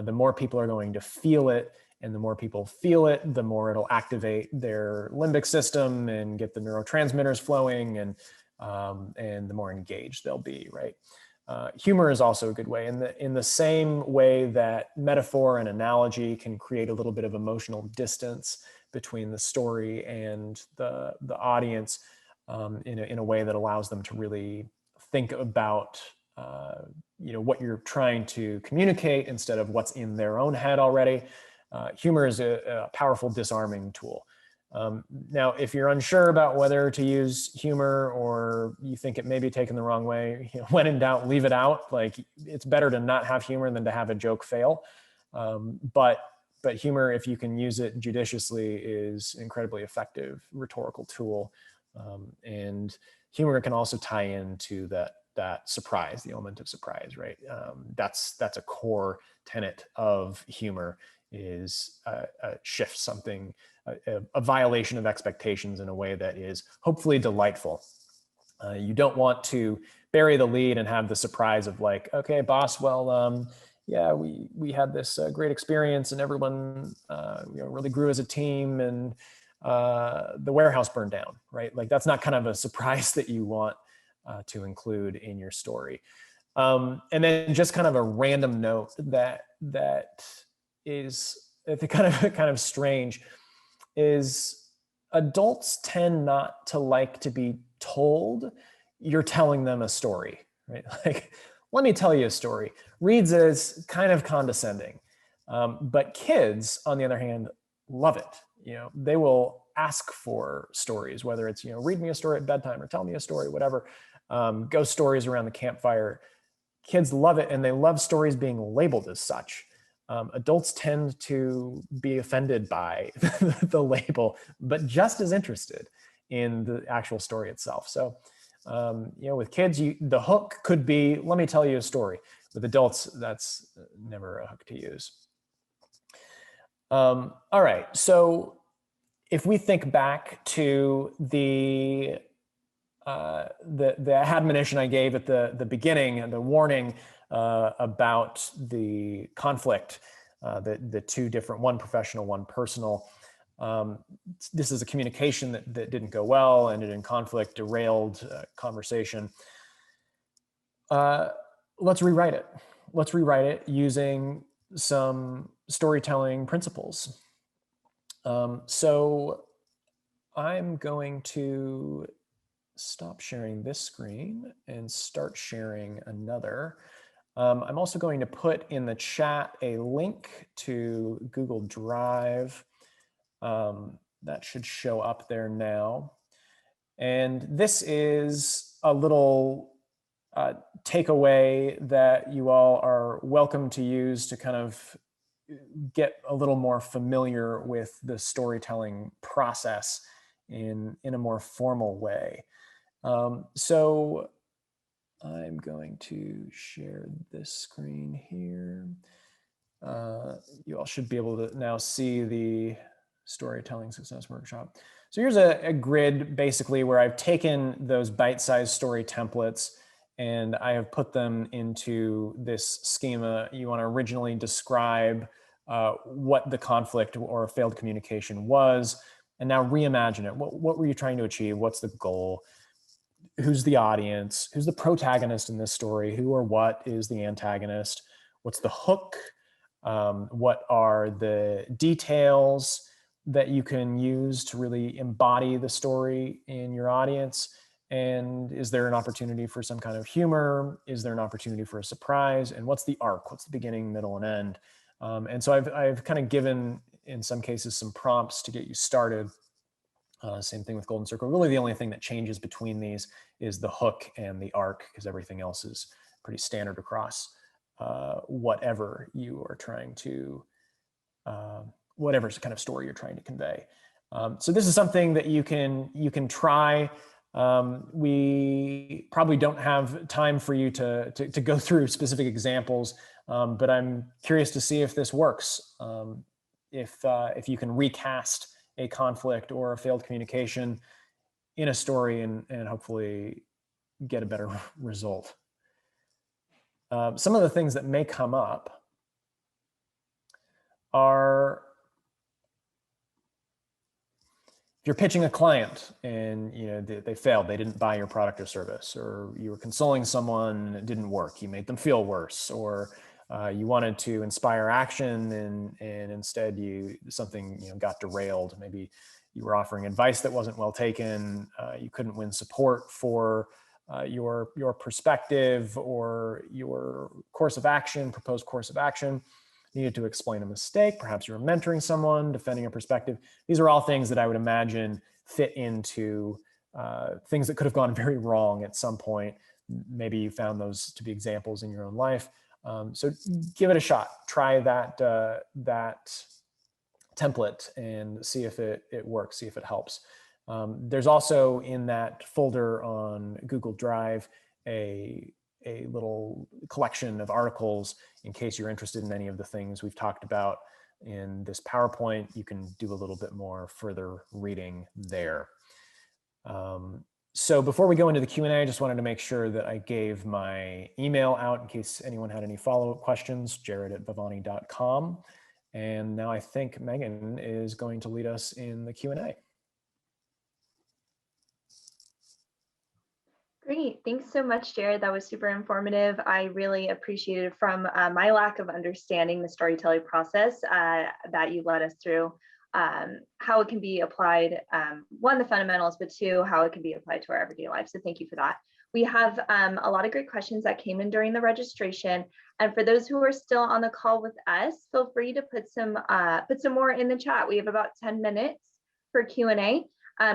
the more people are going to feel it. And the more people feel it, the more it'll activate their limbic system and get the neurotransmitters flowing, and the more engaged they'll be, right? Humor is also a good way. In the same way that metaphor and analogy can create a little bit of emotional distance between the story and the audience, in a way that allows them to really think about what you're trying to communicate instead of what's in their own head already. Humor is a powerful disarming tool. Now, if you're unsure about whether to use humor, or you think it may be taken the wrong way, when in doubt, leave it out. Like, it's better to not have humor than to have a joke fail. But humor, if you can use it judiciously, is an incredibly effective rhetorical tool. And humor can also tie into that surprise, the element of surprise, right? That's a core tenet of humor, is shift something, a violation of expectations in a way that is hopefully delightful. You don't want to bury the lead and have the surprise of like, okay, boss, well, yeah, we had this great experience and everyone really grew as a team, and the warehouse burned down, right? Like, that's not kind of a surprise that you want to include in your story. And then just kind of a random note that is kind of strange is adults tend not to like to be told you're telling them a story, right? Like, let me tell you a story, reads as kind of condescending. But kids, on the other hand, love it. They will ask for stories, whether it's, read me a story at bedtime or tell me a story, whatever, ghost stories around the campfire. Kids love it, and they love stories being labeled as such. Adults tend to be offended by the label, but just as interested in the actual story itself. So, with kids, the hook could be, let me tell you a story. With adults, that's never a hook to use. All right, so if we think back to the admonition I gave at the beginning, and the warning about the conflict, the two different, one professional, one personal. This is a communication that didn't go well, ended in conflict, derailed conversation. Let's rewrite it. Let's rewrite it using some storytelling principles. So I'm going to stop sharing this screen and start sharing another. I'm also going to put in the chat a link to Google Drive. That should show up there now. And this is a little takeaway that you all are welcome to use to kind of get a little more familiar with the storytelling process in a more formal way. So I'm going to share this screen here. You all should be able to now see the Storytelling Success Workshop. So here's a grid basically where I've taken those bite-sized story templates and I have put them into this schema. You want to originally describe what the conflict or failed communication was, and now reimagine it. What were you trying to achieve? What's the goal? Who's the audience? Who's the protagonist in this story? Who or what is the antagonist? What's the hook? What are the details that you can use to really embody the story in your audience? And is there an opportunity for some kind of humor? Is there an opportunity for a surprise? And what's the arc? What's the beginning, middle, and end? And so I've kind of given, in some cases, some prompts to get you started. Same thing with Golden Circle. Really, the only thing that changes between these is the hook and the arc, because everything else is pretty standard across whatever you are trying to, whatever kind of story you're trying to convey. So this is something that you can try. We probably don't have time for you to go through specific examples, but I'm curious to see if this works. If you can recast a conflict or a failed communication in a story and hopefully get a better result. Some of the things that may come up are, if you're pitching a client and they failed, they didn't buy your product or service, or you were consoling someone and it didn't work, you made them feel worse, or you wanted to inspire action and instead something got derailed. Maybe you were offering advice that wasn't well taken. You couldn't win support for your perspective or your proposed course of action. Needed to explain a mistake. Perhaps you were mentoring someone, defending a perspective. These are all things that I would imagine fit into things that could have gone very wrong at some point. Maybe you found those to be examples in your own life. So give it a shot. Try that template and see if it works, see if it helps. There's also in that folder on Google Drive a little collection of articles in case you're interested in any of the things we've talked about in this PowerPoint. You can do a little bit more further reading there. So before we go into the Q&A, I just wanted to make sure that I gave my email out in case anyone had any follow-up questions, jared@vivani.com. And now I think Megan is going to lead us in the Q&A. Great. Thanks so much, Jared. That was super informative. I really appreciated from my lack of understanding the storytelling process that you led us through, how it can be applied, one, the fundamentals, but two, how it can be applied to our everyday life. So thank you for that. We have a lot of great questions that came in during the registration. And for those who are still on the call with us, feel free to put some more in the chat. We have about 10 minutes for Q&A.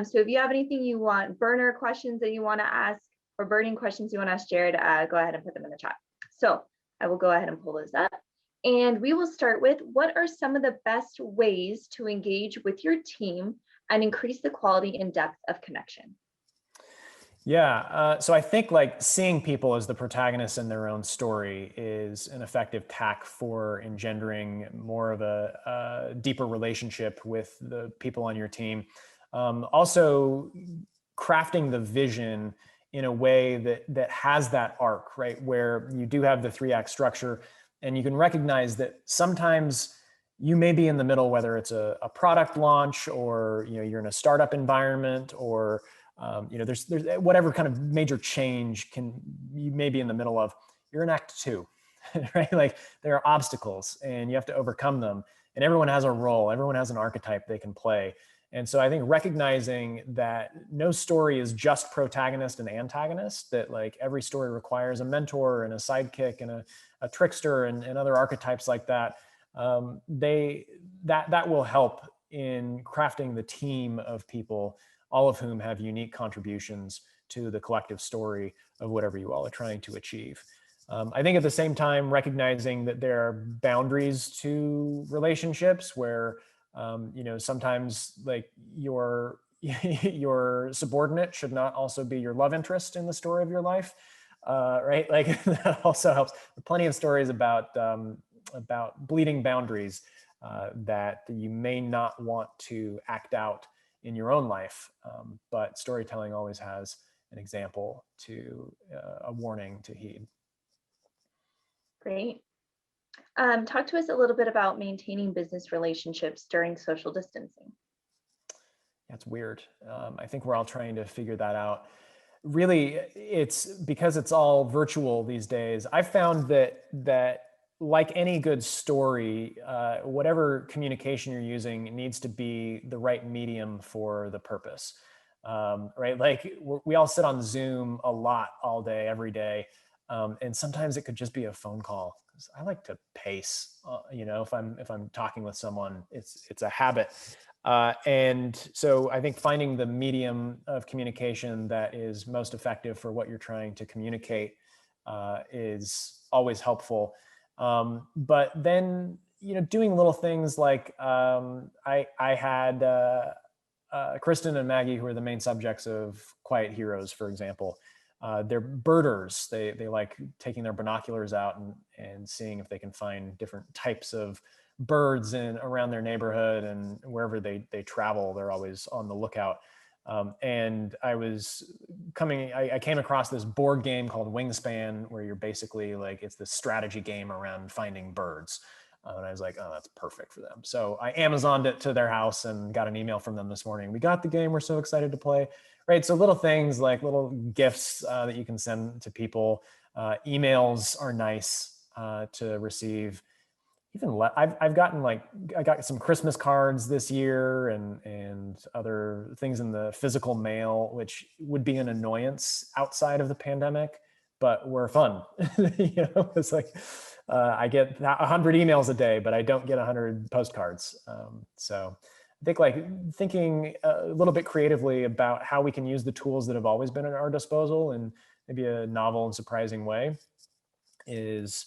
So if you have anything you want, burner questions that you want to ask, or burning questions you want to ask Jared, go ahead and put them in the chat. So I will go ahead and pull those up. And we will start with, what are some of the best ways to engage with your team and increase the quality and depth of connection? Yeah, so I think like seeing people as the protagonists in their own story is an effective tack for engendering more of a deeper relationship with the people on your team. Also, crafting the vision in a way that has that arc, right? Where you do have the 3-act structure, and you can recognize that sometimes you may be in the middle, whether it's a product launch or you're in a startup environment, or there's whatever kind of major change you may be in the middle of. You're in Act 2, right? Like there are obstacles and you have to overcome them, and everyone has a role, everyone has an archetype they can play. And so I think recognizing that no story is just protagonist and antagonist, that like every story requires a mentor and a sidekick and a trickster and other archetypes like that, that will help in crafting the team of people, all of whom have unique contributions to the collective story of whatever you all are trying to achieve. I think at the same time, recognizing that there are boundaries to relationships where sometimes like your subordinate should not also be your love interest in the story of your life, right? Like that also helps. There are plenty of stories about bleeding boundaries that you may not want to act out in your own life, but storytelling always has an example to a warning to heed. Great. Talk to us a little bit about maintaining business relationships during social distancing. That's weird. I think we're all trying to figure that out. Really, it's because it's all virtual these days. I found that like any good story, whatever communication you're using needs to be the right medium for the purpose, right? Like we all sit on Zoom a lot all day, every day. And sometimes it could just be a phone call. I like to pace, if I'm talking with someone, it's a habit. And so I think finding the medium of communication that is most effective for what you're trying to communicate is always helpful. But then, doing little things like I had Kristen and Maggie, who are the main subjects of Quiet Heroes, for example. They're birders. They like taking their binoculars out and seeing if they can find different types of birds around their neighborhood, and wherever they travel, they're always on the lookout. And I came across this board game called Wingspan, where you're basically like, it's this strategy game around finding birds. And I was like, oh, that's perfect for them. So I Amazoned it to their house and got an email from them this morning. We got the game. We're so excited to play. Right. So little things like little gifts that you can send to people. Emails are nice to receive. I've gotten I got some Christmas cards this year and other things in the physical mail, which would be an annoyance outside of the pandemic, but were fun. It's like I get 100 emails a day, but I don't get 100 postcards. So I think thinking a little bit creatively about how we can use the tools that have always been at our disposal in maybe a novel and surprising way is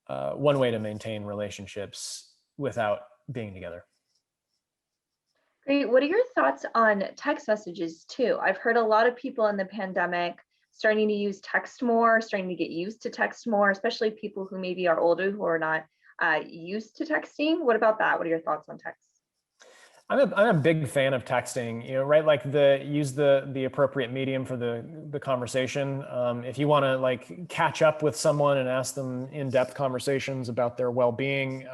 one way to maintain relationships without being together. Great. What are your thoughts on text messages too? I've heard a lot of people in the pandemic starting to use text more, starting to get used to text more, especially people who maybe are older who are not used to texting. What about that? What are your thoughts on text? I'm a big fan of texting, right? Like use the appropriate medium for the conversation. If you want to catch up with someone and ask them in-depth conversations about their well-being,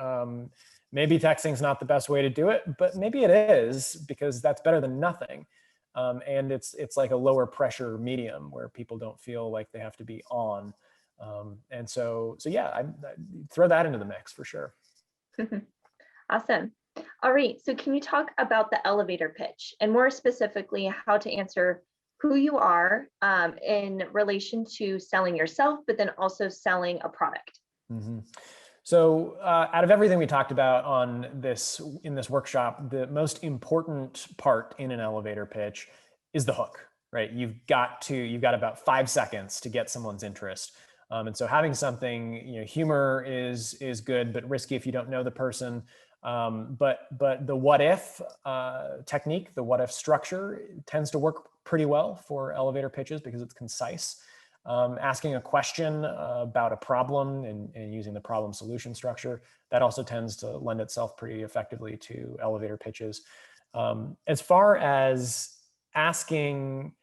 maybe texting is not the best way to do it, but maybe it is, because that's better than nothing. And it's like a lower pressure medium where people don't feel like they have to be on. And so yeah, I throw that into the mix for sure. Awesome. All right, so can you talk about the elevator pitch, and more specifically how to answer who you are in relation to selling yourself, but then also selling a product? Mm-hmm. So out of everything we talked about in this workshop, the most important part in an elevator pitch is the hook, right? You've got about 5 seconds to get someone's interest. And so having something, humor is good, but risky if you don't know the person. But the what if technique, the what if structure tends to work pretty well for elevator pitches because it's concise. Asking a question about a problem and using the problem solution structure, that also tends to lend itself pretty effectively to elevator pitches. As far as asking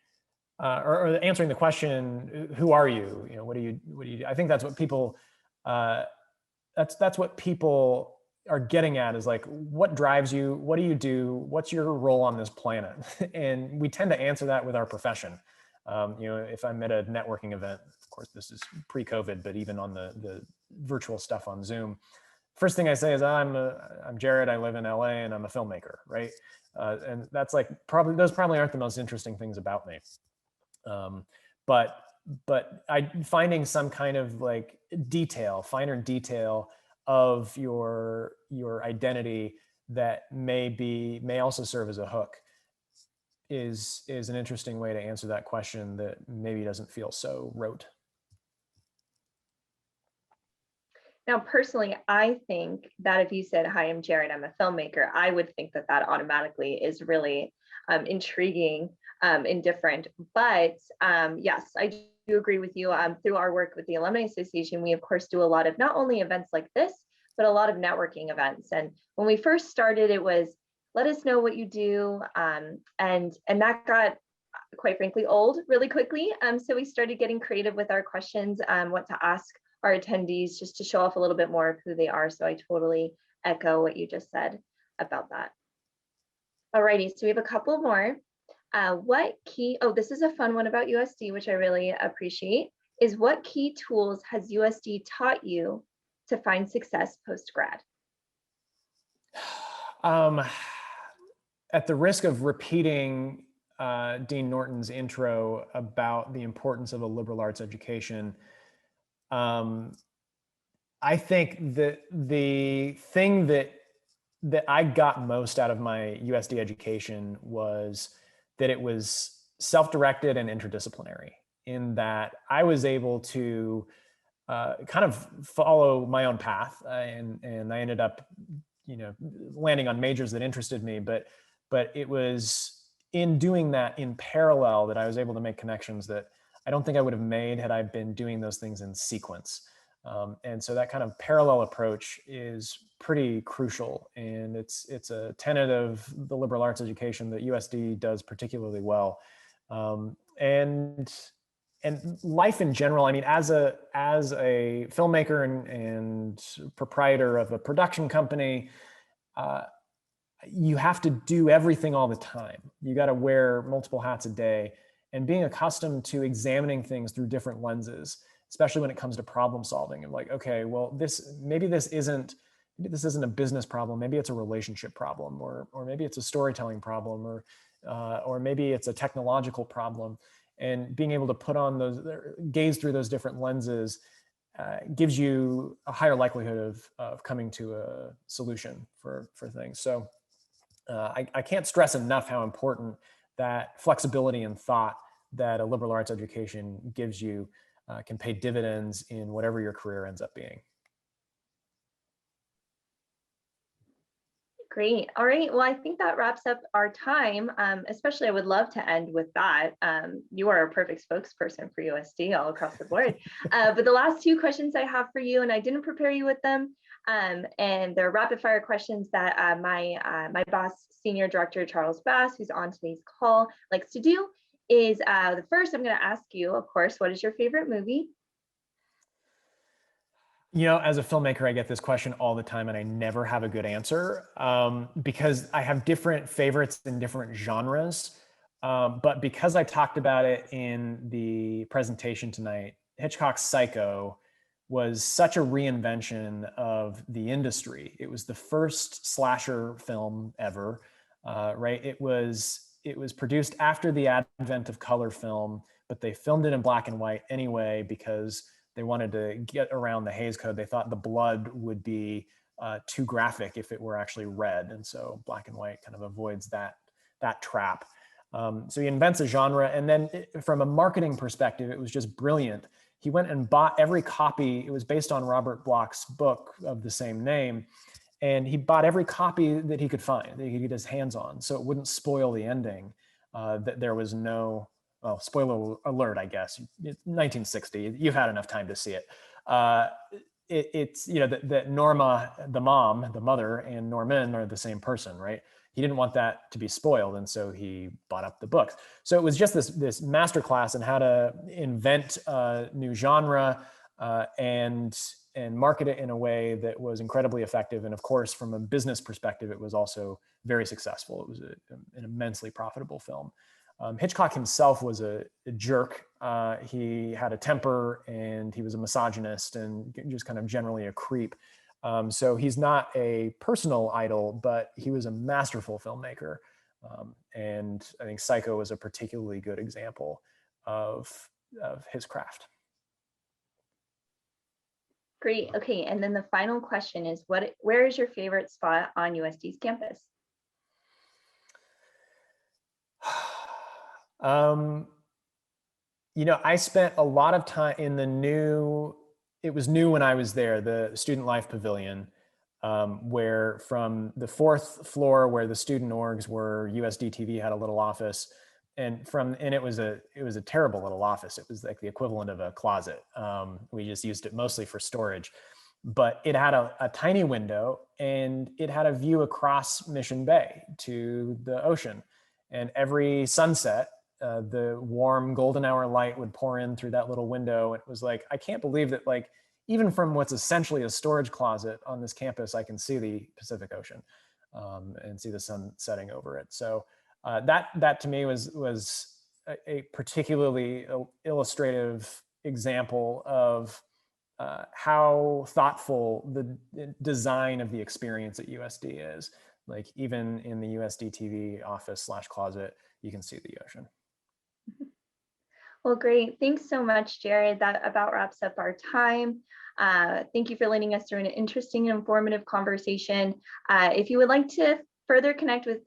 or answering the question, who are you? What do you do? I think that's what people that's what people are getting at, is like, what drives you? What do you do? What's your role on this planet? And we tend to answer that with our profession. If I'm at a networking event, of course, this is pre-COVID, but even on the virtual stuff on Zoom, first thing I say is I'm Jared. I live in LA and I'm a filmmaker, right? And that's those probably aren't the most interesting things about me. But finding some kind of finer detail of your identity that may also serve as a hook is an interesting way to answer that question that maybe doesn't feel so rote. Now, personally, I think that if you said, "Hi, I'm Jared, I'm a filmmaker," I would think that automatically is really intriguing and different. But yes, I do agree with you. Through our work with the Alumni Association, we of course do a lot of not only events like this, but a lot of networking events. And when we first started, it was, let us know what you do. And that got, quite frankly, old really quickly. So we started getting creative with our questions, what to ask our attendees, just to show off a little bit more of who they are. So I totally echo what you just said about that. Alrighty, so we have a couple more. This is a fun one about USD, which I really appreciate, is what key tools has USD taught you to find success post-grad? At the risk of repeating Dean Norton's intro about the importance of a liberal arts education, I think that the thing that I got most out of my USD education was that it was self-directed and interdisciplinary, in that I was able to kind of follow my own path, and I ended up, landing on majors that interested me. But it was in doing that in parallel that I was able to make connections that I don't think I would have made had I been doing those things in sequence. And so that kind of parallel approach is pretty crucial, and it's a tenet of the liberal arts education that USD does particularly well. And life in general, I mean, as a filmmaker and proprietor of a production company, you have to do everything all the time. You got to wear multiple hats a day, and being accustomed to examining things through different lenses, especially when it comes to problem solving. And like, okay, well, maybe this isn't a business problem. Maybe it's a relationship problem, or maybe it's a storytelling problem, or maybe it's a technological problem. And being able to gaze through those different lenses gives you a higher likelihood of coming to a solution for things. So I can't stress enough how important that flexibility and thought that a liberal arts education gives you can pay dividends in whatever your career ends up being. Great. All right. Well, I think that wraps up our time. Especially, I would love to end with that. You are a perfect spokesperson for USD all across the board. But the last two questions I have for you, and I didn't prepare you with them, and they're rapid fire questions that my boss, Senior Director Charles Bass, who's on today's call, likes to do. Is the first I'm going to ask you, of course, what is your favorite movie? As a filmmaker, I get this question all the time, and I never have a good answer because I have different favorites in different genres. But because I talked about it in the presentation tonight, Hitchcock's Psycho was such a reinvention of the industry. It was the first slasher film ever, right? It was produced after the advent of color film, but they filmed it in black and white anyway because they wanted to get around the Hays Code. They thought the blood would be too graphic if it were actually red. And so black and white kind of avoids that trap. So he invents a genre. And then from a marketing perspective, it was just brilliant. He went and bought every copy. It was based on Robert Bloch's book of the same name. And he bought every copy that he could find, that he could get his hands on, so it wouldn't spoil the ending. That there was no, well, spoiler alert, I guess. It's 1960. You've had enough time to see it. It's that Norma, the mom, the mother, and Norman are the same person, right? He didn't want that to be spoiled, and so he bought up the books. So it was just this masterclass in how to invent a new genre and market it in a way that was incredibly effective. And of course, from a business perspective, it was also very successful. It was an immensely profitable film. Hitchcock himself was a jerk. He had a temper, and he was a misogynist, and just kind of generally a creep. So he's not a personal idol, but he was a masterful filmmaker. And I think Psycho was a particularly good example of his craft. Great. Okay. And then the final question is, where is your favorite spot on USD's campus? I spent a lot of time in it was new when I was there, the Student Life Pavilion, where from the fourth floor where the student orgs were, USD TV had a little office. And it was a terrible little office. It was like the equivalent of a closet. We just used it mostly for storage, but it had a tiny window, and it had a view across Mission Bay to the ocean. And every sunset, the warm golden hour light would pour in through that little window. It was like, I can't believe that, like, even from what's essentially a storage closet on this campus, I can see the Pacific Ocean and see the sun setting over it. So that to me was a particularly illustrative example of how thoughtful the design of the experience at USD is. Like, even in the USD TV office / closet, you can see the ocean. Well, great. Thanks so much, Jared. That about wraps up our time. Thank you for leading us through an interesting and informative conversation. If you would like to further connect with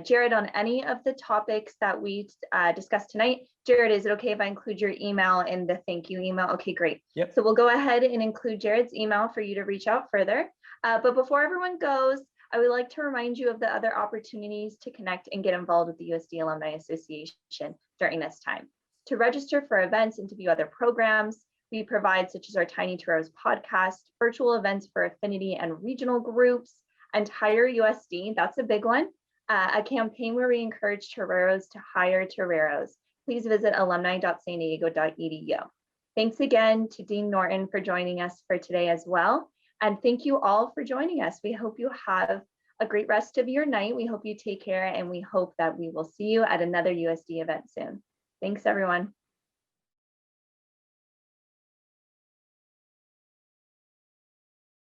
Jared on any of the topics that we discussed tonight. Jared, is it okay if I include your email in the thank you email? Okay, great. Yep. So we'll go ahead and include Jared's email for you to reach out further. But before everyone goes, I would like to remind you of the other opportunities to connect and get involved with the USD Alumni Association during this time. To register for events and to view other programs we provide, such as our Tiny Toreros podcast, virtual events for affinity and regional groups, and Hire USD, that's a big one, a campaign where we encourage toreros to hire toreros. Please visit alumni.sandiego.edu. Thanks again to Dean Norton for joining us for today as well. And thank you all for joining us. We hope you have a great rest of your night. We hope you take care, and we hope that we will see you at another USD event soon. Thanks, everyone.